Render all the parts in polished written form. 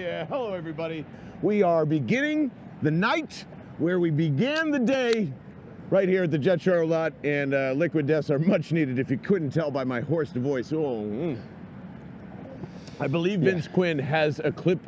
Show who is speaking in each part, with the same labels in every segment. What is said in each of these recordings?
Speaker 1: Yeah, hello everybody. We are beginning the night where we began the day right here at the Jet Charter lot, and liquid deaths are much needed if you couldn't tell by my hoarse voice. I believe Vince Quinn has a clip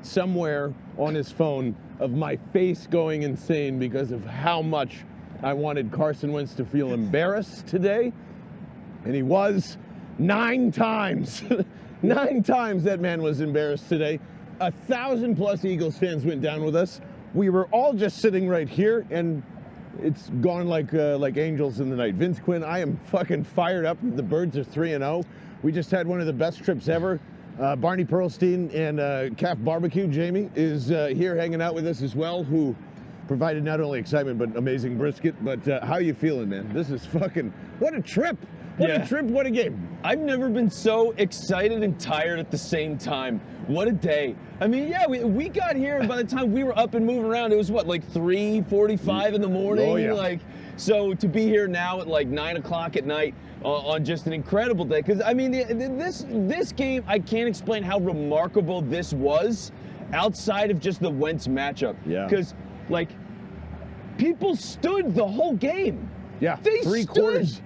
Speaker 1: somewhere on his phone of my face going insane because of how much I wanted Carson Wentz to feel embarrassed today, and he was 9 times. 9 times that man was embarrassed today. 1,000+ Eagles fans went down with us. We were all just sitting right here, and it's gone like angels in the night. Vince Quinn, I am fucking fired up. The Birds are 3-0. We just had one of the best trips ever. Barney Pearlstein and Calf Barbecue, Jamie, is here hanging out with us as well, who provided not only excitement, but amazing brisket. But how you feeling, man? This is fucking, what a trip. What a trip, what a game.
Speaker 2: I've never been so excited and tired at the same time. What a day. I mean, yeah, we got here, and by the time we were up and moving around, it was what, like 3:45 in the morning?
Speaker 1: Oh, yeah.
Speaker 2: Like, so to be here now at like 9 o'clock at night on just an incredible day. Because, I mean, this game, I can't explain how remarkable this was outside of just the Wentz matchup.
Speaker 1: Yeah.
Speaker 2: Because, like, people stood the whole game.
Speaker 1: Yeah,
Speaker 2: They
Speaker 1: 3
Speaker 2: stood.
Speaker 1: quarters.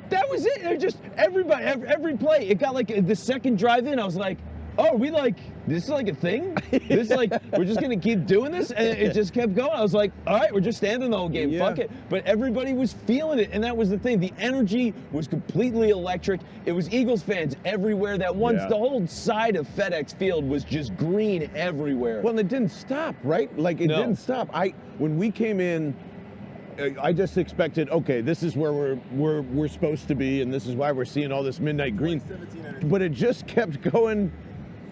Speaker 2: That was it. They're just everybody, every play. It got like the second drive in. I was like, "Oh, are we like this is like a thing? This is like we're just gonna keep doing this?" And it just kept going. I was like, "All right, we're just standing the whole game.
Speaker 1: Yeah.
Speaker 2: Fuck it." But everybody was feeling it, and that was the thing. The energy was completely electric. It was Eagles fans everywhere. That once the whole side of FedEx Field was just green everywhere.
Speaker 1: Well, and it didn't stop, right? Like it didn't stop. When we came in, I just expected, okay, this is where we're supposed to be, and this is why we're seeing all this midnight green. But it just kept going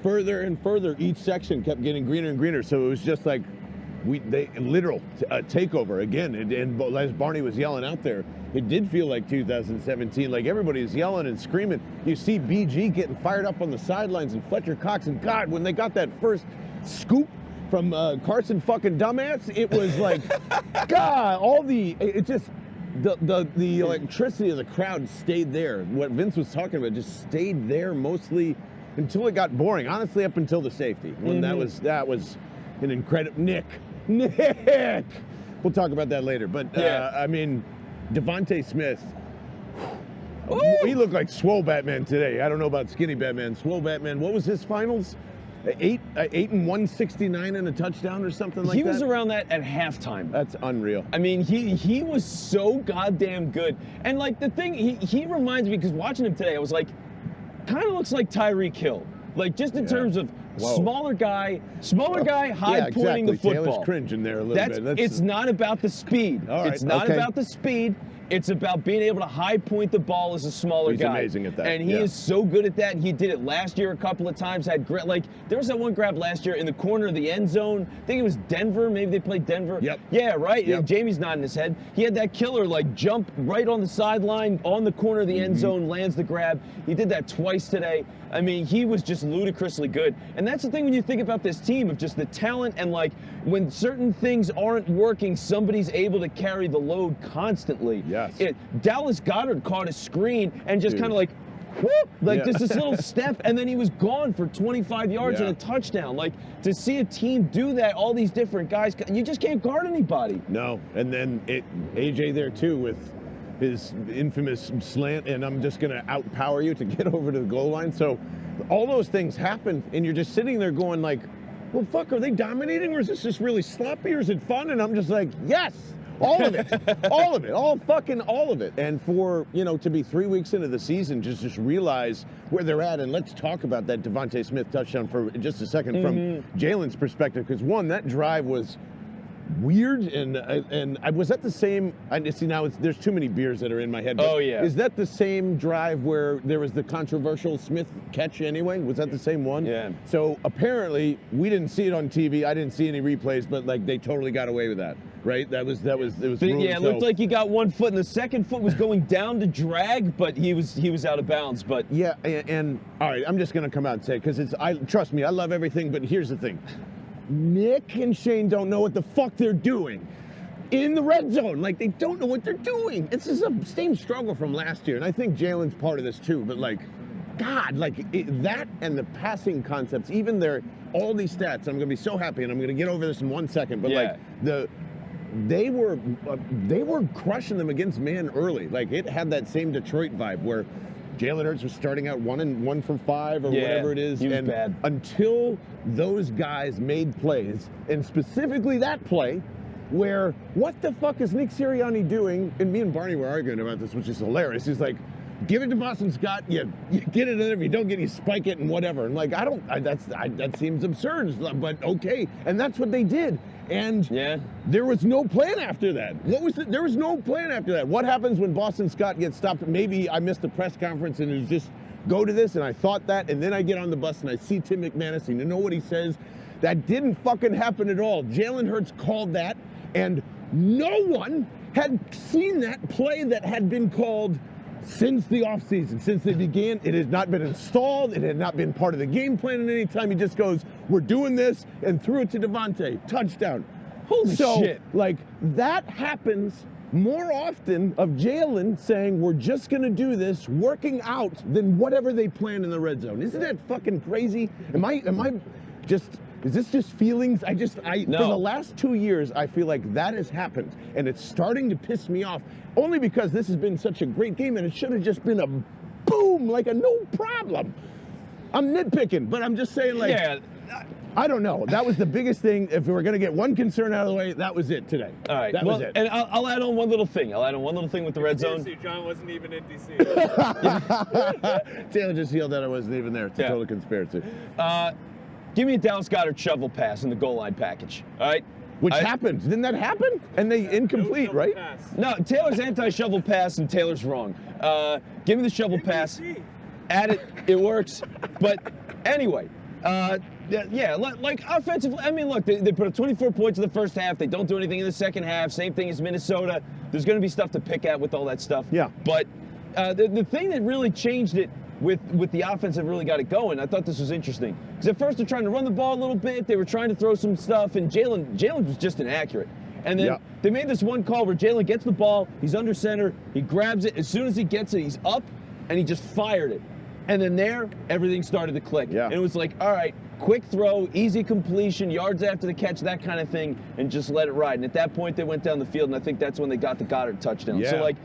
Speaker 1: further and further. Each section kept getting greener and greener. So it was just like literal takeover again. And as Barney was yelling out there, it did feel like 2017. Like everybody was yelling and screaming. You see BG getting fired up on the sidelines, and Fletcher Cox, and God, when they got that first scoop from Carson fucking dumbass, it was like, God, the electricity of the crowd stayed there. What Vince was talking about just stayed there mostly until it got boring. Honestly, up until the safety, when that was an incredible Nick. We'll talk about that later. But I mean, Devontae Smith. He looked like Swole Batman today. I don't know about Skinny Batman. Swole Batman. What was his finals? 8 and 169 and a touchdown or something like that?
Speaker 2: He was around that at halftime.
Speaker 1: That's unreal.
Speaker 2: I mean, he was so goddamn good. And like the thing, he reminds me, because watching him today, I was like, kind of looks like Tyreek Hill. Like just in terms of smaller guy, high pointing the football.
Speaker 1: Taylor's cringing there a little bit.
Speaker 2: It's not about the speed. It's not about the speed. It's about being able to high point the ball as a smaller guy.
Speaker 1: He's amazing at that.
Speaker 2: And he is so good at that. He did it last year a couple of times. There was that one grab last year in the corner of the end zone. I think it was Denver. Maybe they played Denver.
Speaker 1: Yep.
Speaker 2: Yeah, right.
Speaker 1: Yep.
Speaker 2: Jamie's nodding his head. He had that killer like jump right on the sideline on the corner of the end zone, lands the grab. He did that twice today. I mean, he was just ludicrously good. And that's the thing when you think about this team of just the talent, and like when certain things aren't working, somebody's able to carry the load constantly.
Speaker 1: Yes.
Speaker 2: Dallas Goddard caught a screen and just kind of like, whoop, like just this little step, and then he was gone for 25 yards and a touchdown. Like, to see a team do that, all these different guys, you just can't guard anybody.
Speaker 1: No, and then AJ there too with his infamous slant, and I'm just going to outpower you to get over to the goal line. So all those things happen, and you're just sitting there going like, well, fuck, are they dominating, or is this just really sloppy, or is it fun? And I'm just like, yes. All of it, all of it, all of it. And for, to be 3 weeks into the season, just realize where they're at. And let's talk about that Devontae Smith touchdown for just a second from Jalen's perspective. Because one, that drive was weird, and I was at the same, I see now there's too many beers that are in my head. But is that the same drive where there was the controversial Smith catch anyway? Was that the same one?
Speaker 2: Yeah.
Speaker 1: So apparently we didn't see it on TV. I didn't see any replays, but like they totally got away with that, right? It was.
Speaker 2: It looked like he got one foot, and the second foot was going down to drag, but he was out of bounds. But
Speaker 1: yeah, and all right, I'm just gonna come out and say, because trust me, I love everything, but here's the thing. Nick and Shane don't know what the fuck they're doing in the red zone. Like, they don't know what they're doing. It's just the same struggle from last year, and I think Jalen's part of this too, but like, God, like that and the passing concepts, even all these stats. I'm gonna be so happy, and I'm gonna get over this in 1 second. But like they were crushing them against man early. Like it had that same Detroit vibe where Jalen Hurts was starting out 1 for 5 or whatever it is,
Speaker 2: he was
Speaker 1: and
Speaker 2: bad.
Speaker 1: until those guys made plays, and specifically that play. Where, what the fuck is Nick Sirianni doing? And me and Barney were arguing about this, which is hilarious. He's like, give it to Boston Scott, you get it in there, if you don't get it, you spike it and whatever. And like, that seems absurd, but okay. And that's what they did. And there was no plan after that. There was no plan after that. What happens when Boston Scott gets stopped? Maybe I missed the press conference and it was just, go to this, and I thought that, and then I get on the bus and I see Tim McManus, and you know what he says? That didn't fucking happen at all. Jalen Hurts called that. And no one had seen that play that had been called since the offseason, since they began. It has not been installed. It had not been part of the game plan at any time. He just goes, we're doing this, and threw it to Devontae. Touchdown.
Speaker 2: Holy shit.
Speaker 1: Like, that happens more often of Jalen saying, we're just going to do this, working out, than whatever they plan in the red zone. Isn't that fucking crazy? Am I just... Is this just feelings?
Speaker 2: No.
Speaker 1: For the last 2 years, I feel like that has happened, and it's starting to piss me off, only because this has been such a great game, and it should have just been a boom, like a no problem. I'm nitpicking, but I'm just saying, like, I don't know. That was the biggest thing. If we were going to get one concern out of the way, that was it today.
Speaker 2: All right.
Speaker 1: That was it.
Speaker 2: And I'll add on one little thing. With the red zone.
Speaker 3: John wasn't even in DC.
Speaker 1: Taylor just yelled that I wasn't even there. It's a total conspiracy.
Speaker 2: Give me a Dallas Goddard shovel pass in the goal line package, all right?
Speaker 1: Which happened. Didn't that happen? And they incomplete,
Speaker 3: No
Speaker 1: right?
Speaker 3: pass.
Speaker 2: No, Taylor's anti-shovel pass and Taylor's wrong. Give me the shovel pass. Add it. It works. But anyway, like offensively, I mean, look, they put up 24 points in the first half. They don't do anything in the second half. Same thing as Minnesota. There's going to be stuff to pick at with all that stuff.
Speaker 1: Yeah.
Speaker 2: But the thing that really changed it with the offense that really got it going, I thought this was interesting. Because at first they're trying to run the ball a little bit. They were trying to throw some stuff, and Jalen was just inaccurate. And then they made this one call where Jalen gets the ball, he's under center, he grabs it. As soon as he gets it, he's up, and he just fired it. And then everything started to click.
Speaker 1: Yeah.
Speaker 2: And it was like, all right, quick throw, easy completion, yards after the catch, that kind of thing, and just let it ride. And at that point, they went down the field, and I think that's when they got the Goddard touchdown.
Speaker 1: Yeah.
Speaker 2: So, like,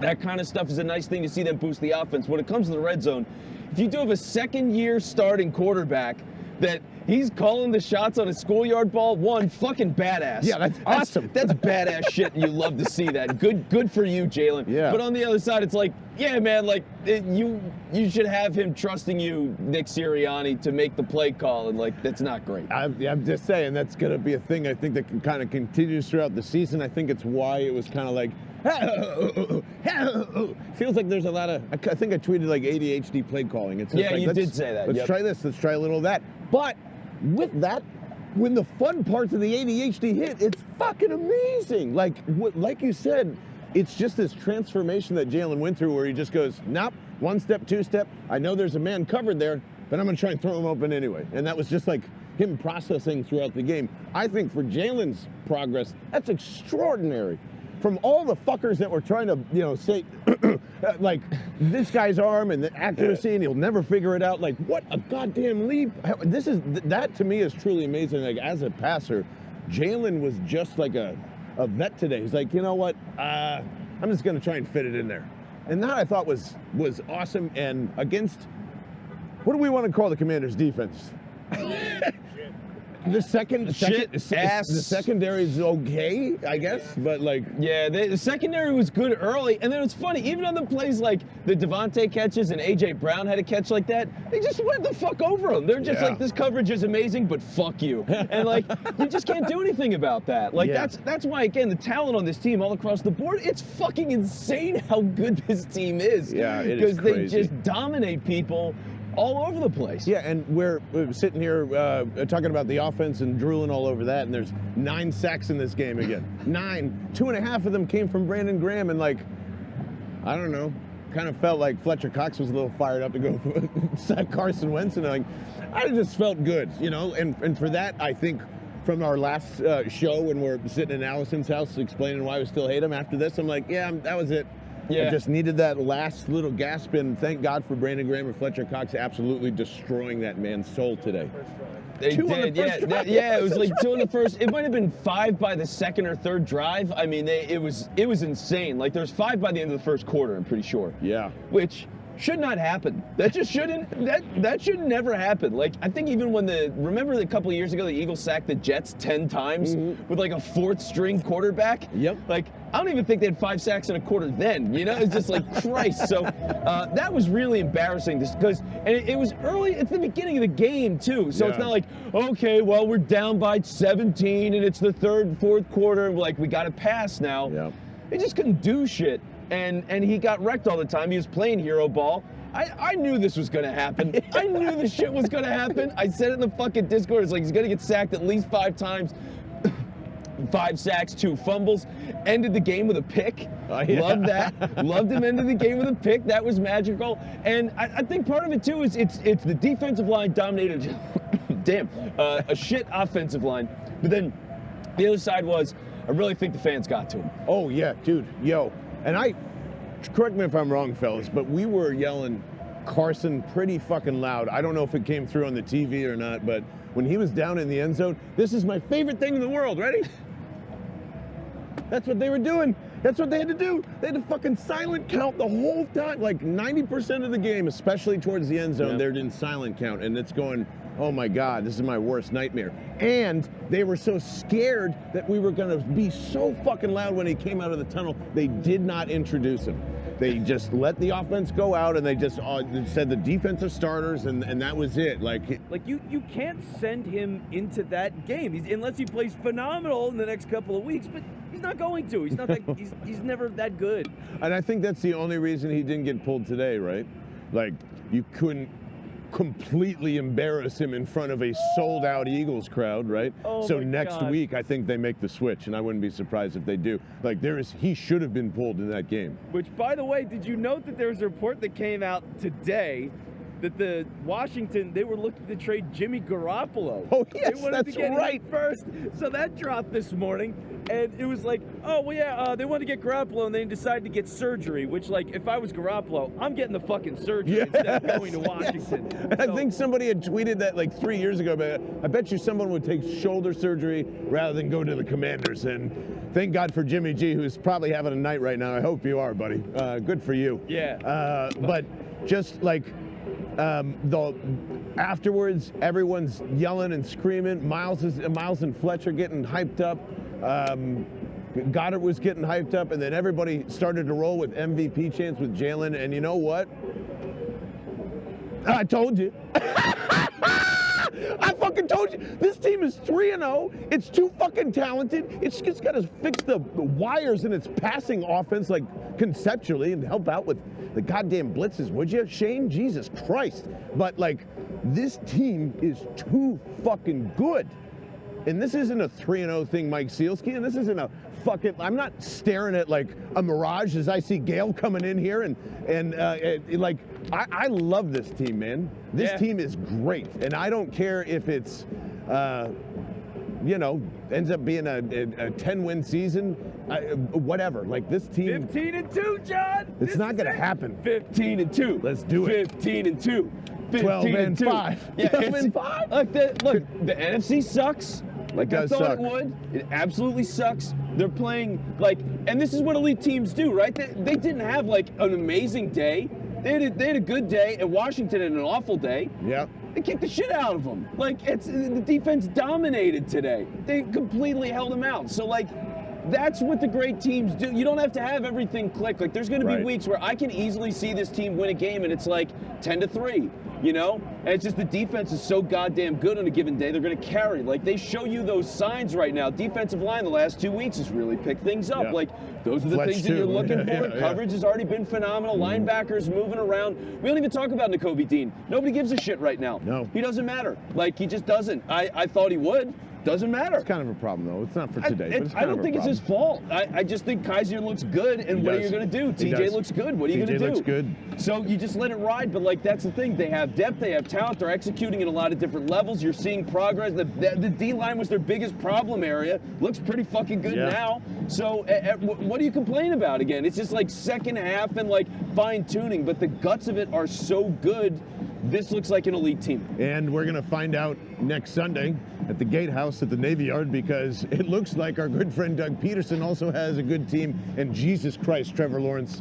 Speaker 2: that kind of stuff is a nice thing to see them boost the offense. When it comes to the red zone, if you do have a second-year starting quarterback that he's calling the shots on a schoolyard ball, one, fucking badass.
Speaker 1: Yeah, that's awesome.
Speaker 2: That's badass shit, and you love to see that. Good for you, Jalen.
Speaker 1: Yeah.
Speaker 2: But on the other side, it's like, yeah, man, like, you should have him trusting you, Nick Sirianni, to make the play call, and, like, that's not great.
Speaker 1: I'm just saying, that's going to be a thing I think that can kind of continues throughout the season. I think it's why it was kind of like, feels like there's a lot of, I think I tweeted like ADHD play calling. It's
Speaker 2: Yeah,
Speaker 1: like,
Speaker 2: you did say that.
Speaker 1: Let's try this, let's try a little of that. But with that, when the fun parts of the ADHD hit, it's fucking amazing. Like you said, it's just this transformation that Jalen went through where he just goes, nope, one step, two step. I know there's a man covered there, but I'm going to try and throw him open anyway. And that was just like him processing throughout the game. I think for Jalen's progress, that's extraordinary. From all the fuckers that were trying to, say, like, this guy's arm and the accuracy, and he'll never figure it out. Like, what a goddamn leap. That to me is truly amazing. Like, as a passer, Jalen was just like a vet today. He's like, you know what? I'm just going to try and fit it in there. And that I thought was awesome. And against, what do we want to call the Commanders' defense? The secondary is okay, I guess, but like...
Speaker 2: Yeah, the secondary was good early, and then it's funny, even on the plays like the Devontae catches and A.J. Brown had a catch like that, they just went the fuck over them. They're just like, this coverage is amazing, but fuck you. And like, you just can't do anything about that. Like, that's why, again, the talent on this team all across the board, it's fucking insane how good this team is.
Speaker 1: Yeah, it is crazy.
Speaker 2: Because they just dominate people all over the place.
Speaker 1: Yeah, and we're sitting here talking about the offense and drooling all over that, and there's 9 sacks in this game again. 9. 2.5 of them came from Brandon Graham, and like, I don't know, kind of felt like Fletcher Cox was a little fired up to go sack Carson Wentz, and like, I just felt good, and for that, I think from our last show when we're sitting in Allison's house explaining why we still hate him after this, I'm like, yeah, that was it.
Speaker 2: Yeah.
Speaker 1: I just needed that last little gasp, and thank God for Brandon Graham and Fletcher Cox absolutely destroying that man's soul today.
Speaker 2: They
Speaker 1: Two on the
Speaker 2: did,
Speaker 1: first drive.
Speaker 2: yeah. It was like 2 in the first. It might have been 5 by the second or third drive. I mean, it was insane. Like there's 5 by the end of the first quarter. I'm pretty sure.
Speaker 1: Yeah.
Speaker 2: Which should not happen. That just shouldn't. That should never happen. Like I think even when remember a couple of years ago the Eagles sacked the Jets 10 times with like a 4th string quarterback.
Speaker 1: Yep.
Speaker 2: Like I don't even think they had 5 sacks in a quarter then. You know, it's just like Christ. So that was really embarrassing because it was early. It's the beginning of the game too. So it's not like okay, well we're down by 17 and it's the 3rd, 4th quarter. Like we got to pass now.
Speaker 1: Yeah.
Speaker 2: They just couldn't do shit. And he got wrecked all the time. He was playing hero ball. I knew this was going to happen. I knew this shit was going to happen. I said it in the fucking Discord. It's like he's going to get sacked at least 5 times. 5 sacks, 2 fumbles. Ended the game with a pick. Loved that. Loved him ending the game with a pick. That was magical. And I think part of it, too, is it's the defensive line dominated. Damn. A shit offensive line. But then the other side was I really think the fans got to him.
Speaker 1: Oh, yeah, dude. Yo. And correct me if I'm wrong, fellas, but we were yelling Carson pretty fucking loud. I don't know if it came through on the TV or not, but when he was down in the end zone, this is my favorite thing in the world. Ready? That's what they were doing. That's what they had to do. They had to fucking silent count the whole time. Like 90% of the game, especially towards the end zone, they're in silent count. And it's going, oh my God, this is my worst nightmare. And they were so scared that we were going to be so fucking loud when he came out of the tunnel, they did not introduce him. They just let the offense go out, and they just said the defensive starters, and that was it. Like
Speaker 3: you can't send him into that game unless he plays phenomenal in the next couple of weeks, but he's not going to. He's not that, he's never that good.
Speaker 1: And I think that's the only reason he didn't get pulled today, right? Like, you couldn't completely embarrass him in front of a sold-out Eagles crowd, right?
Speaker 3: Oh
Speaker 1: so
Speaker 3: my
Speaker 1: next
Speaker 3: God.
Speaker 1: week, I think they make the switch, and I wouldn't be surprised if they do. Like, he should have been pulled in that game.
Speaker 3: Which, by the way, did you note that there was a report that came out today that the Washington, they were looking to trade Jimmy Garoppolo.
Speaker 1: Oh, yes,
Speaker 3: they wanted
Speaker 1: that's
Speaker 3: to get him
Speaker 1: right.
Speaker 3: first. So that dropped this morning, and it was like, oh, well, yeah, they wanted to get Garoppolo, and they decided to get surgery, which, like, if I was Garoppolo, I'm getting the fucking surgery instead of going to Washington.
Speaker 1: Yes. I think somebody had tweeted that like 3 years ago, but I bet you someone would take shoulder surgery rather than go to the Commanders. And thank God for Jimmy G, who's probably having a night right now. I hope you are, buddy. Good for you.
Speaker 3: Yeah.
Speaker 1: But just like afterwards, everyone's yelling and screaming. Miles and Fletcher getting hyped up. Goddard was getting hyped up, and then everybody started to roll with MVP chants with Jalen. And you know what? I told you. I fucking told you. This team is 3-0. It's too fucking talented. It's just got to fix the wires in its passing offense, like conceptually, and help out with the goddamn blitzes, would you, Shane? Jesus Christ. But like, this team is too fucking good. And this isn't a 3-0 thing, Mike Sealski, and this isn't a fucking, I'm not staring at like a mirage as I see Gale coming in here and I love this team, man. This team is great, and I don't care if it's, ends up being a 10-win season, whatever. Like, this team.
Speaker 3: 15-2, John.
Speaker 1: It's not going to happen.
Speaker 2: 15-2.
Speaker 1: Let's do it.
Speaker 2: 15-2.
Speaker 1: 12-5.
Speaker 2: Yeah,
Speaker 1: 12-5.
Speaker 2: Look, the NFC sucks. Like I
Speaker 1: does
Speaker 2: thought
Speaker 1: suck.
Speaker 2: it would. It absolutely sucks. They're playing like, and this is what elite teams do, right? They didn't have like an amazing day. They had a good day, and Washington had an awful day.
Speaker 1: Yeah.
Speaker 2: They kicked the shit out of them. Like, the defense dominated today. They completely held them out. So like, that's what the great teams do. You don't have to have everything click. Like, there's going to be weeks where I can easily see this team win a game, and it's like 10-3. You know? And it's just the defense is so goddamn good on a given day, they're going to carry. Like, they show you those signs right now. Defensive line the last 2 weeks has really picked things up.
Speaker 1: Yeah.
Speaker 2: Like, those are the
Speaker 1: Fletch
Speaker 2: things that you're
Speaker 1: too.
Speaker 2: looking for.
Speaker 1: Yeah.
Speaker 2: Coverage has already been phenomenal. Linebackers moving around. We don't even talk about Nakobe Dean. Nobody gives a shit right now.
Speaker 1: No.
Speaker 2: He doesn't matter. Like, he just doesn't. I thought he would. Doesn't matter.
Speaker 1: It's kind of a problem, though. It's not for today. But it's
Speaker 2: I
Speaker 1: kind
Speaker 2: don't
Speaker 1: of a
Speaker 2: think it's his fault. I just think Kaiser looks good, and what are you going to do?
Speaker 1: He
Speaker 2: TJ
Speaker 1: does.
Speaker 2: looks good. What are you going to do?
Speaker 1: TJ looks good.
Speaker 2: So you just let it ride, but like that's the thing. They have depth, they have talent, they're executing at a lot of different levels. You're seeing progress. The D-line was their biggest problem area. Looks pretty fucking good now. So what do you complain about again? It's just like second half and like fine-tuning, but the guts of it are so good. This looks like an elite team.
Speaker 1: And we're going to find out next Sunday at the Gatehouse at the Navy Yard, because it looks like our good friend Doug Peterson also has a good team. And Jesus Christ, Trevor Lawrence,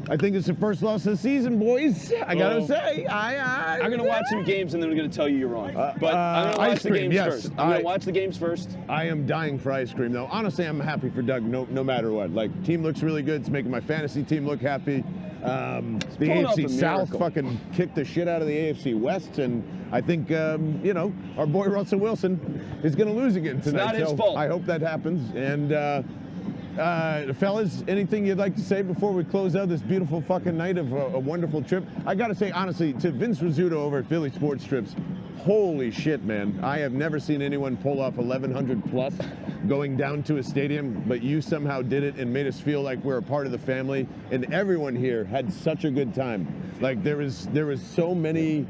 Speaker 1: I think it's the first loss of the season, boys. I got to say. I'm
Speaker 2: going to watch some games and then I'm going to tell you you're wrong. But I'm going to watch the games first. I'm going to watch the games first.
Speaker 1: I am dying for ice cream, though. Honestly, I'm happy for Doug no matter what. Like, team looks really good. It's making my fantasy team look happy. The AFC South fucking kicked the shit out of the AFC West, and I think, our boy Russell Wilson is going to lose again tonight.
Speaker 2: It's not his fault.
Speaker 1: I hope that happens. And, fellas, anything you'd like to say before we close out this beautiful fucking night of a wonderful trip? I got to say, honestly, to Vince Rizzuto over at Philly Sports Trips, holy shit, man. I have never seen anyone pull off 1,100 plus going down to a stadium, but you somehow did it and made us feel like we're a part of the family, and everyone here had such a good time. Like, there was so many,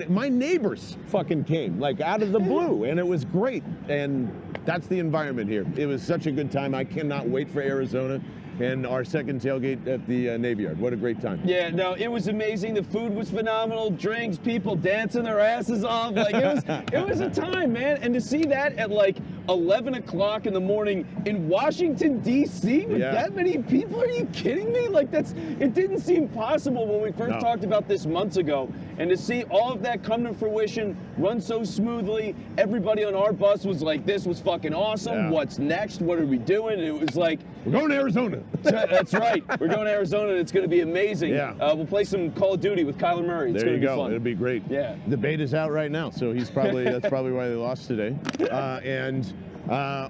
Speaker 1: my neighbors fucking came, like, out of the blue, and it was great, and that's the environment here. It was such a good time. I cannot wait for Arizona and our second tailgate at the Navy Yard. What a great time.
Speaker 2: Yeah, no, it was amazing. The food was phenomenal. Drinks, people dancing their asses off. Like, it was a time, man. And to see that at like 11 o'clock in the morning in Washington, D.C. with that many people, are you kidding me? Like, it didn't seem possible when we first talked about this months ago. And to see all of that come to fruition, run so smoothly, everybody on our bus was like, this was fucking awesome. Yeah. What's next? What are we doing? And it was like,
Speaker 1: we're going to Arizona.
Speaker 2: That's right. We're going to Arizona, and it's going to be amazing.
Speaker 1: Yeah.
Speaker 2: We'll play some Call of Duty with Kyler Murray. It's
Speaker 1: there you
Speaker 2: going to be
Speaker 1: go.
Speaker 2: fun.
Speaker 1: It'll be great.
Speaker 2: Yeah.
Speaker 1: The bait is out right now, so that's probably why they lost today.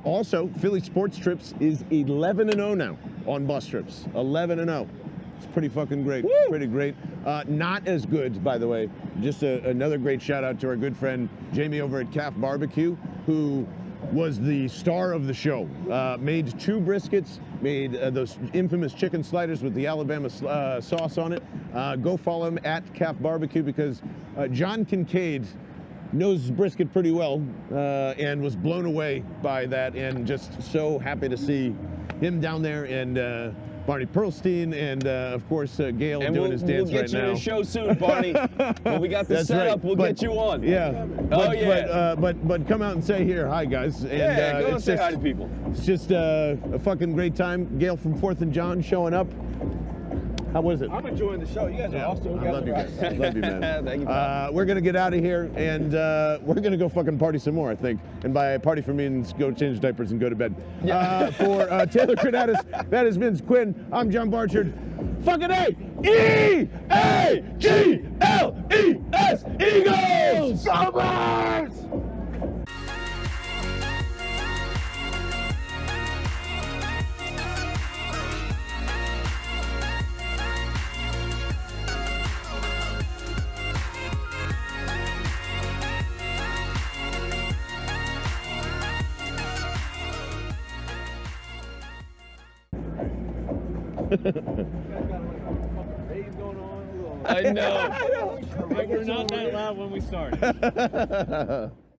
Speaker 1: Also, Philly Sports Trips is 11-0 now on bus trips. 11-0. It's pretty fucking great.
Speaker 2: Woo!
Speaker 1: Pretty great. Not as good, by the way. Just another great shout out to our good friend Jamie over at Calf Barbecue, who was the star of the show. Made 2 briskets, made those infamous chicken sliders with the Alabama sauce on it. Go follow him at Calf Barbecue, because John Kincaid knows brisket pretty well, and was blown away by that, and just so happy to see him down there, and Barney Pearlstein, and of course Gail doing his dance right now.
Speaker 2: We'll get you to the show soon, Barney. When we got the setup, we'll get you on.
Speaker 1: Yeah. But come out and say here, hi guys. And,
Speaker 2: go and say hi to people.
Speaker 1: It's just a fucking great time. Gail from 4th and John showing up. How was it?
Speaker 3: I'm enjoying the show. You guys are awesome.
Speaker 1: I love you guys. Love you, man.
Speaker 2: Thank you.
Speaker 1: We're going to get out of here, and we're going to go fucking party some more, I think. And by party for me means go change diapers and go to bed. Yeah. For Taylor Credatus, that is Vince Quinn. I'm John Barchard. Fucking A! E-A-G-L-E-S! Eagles! Summers!
Speaker 2: I know.
Speaker 3: We're not that loud when we start.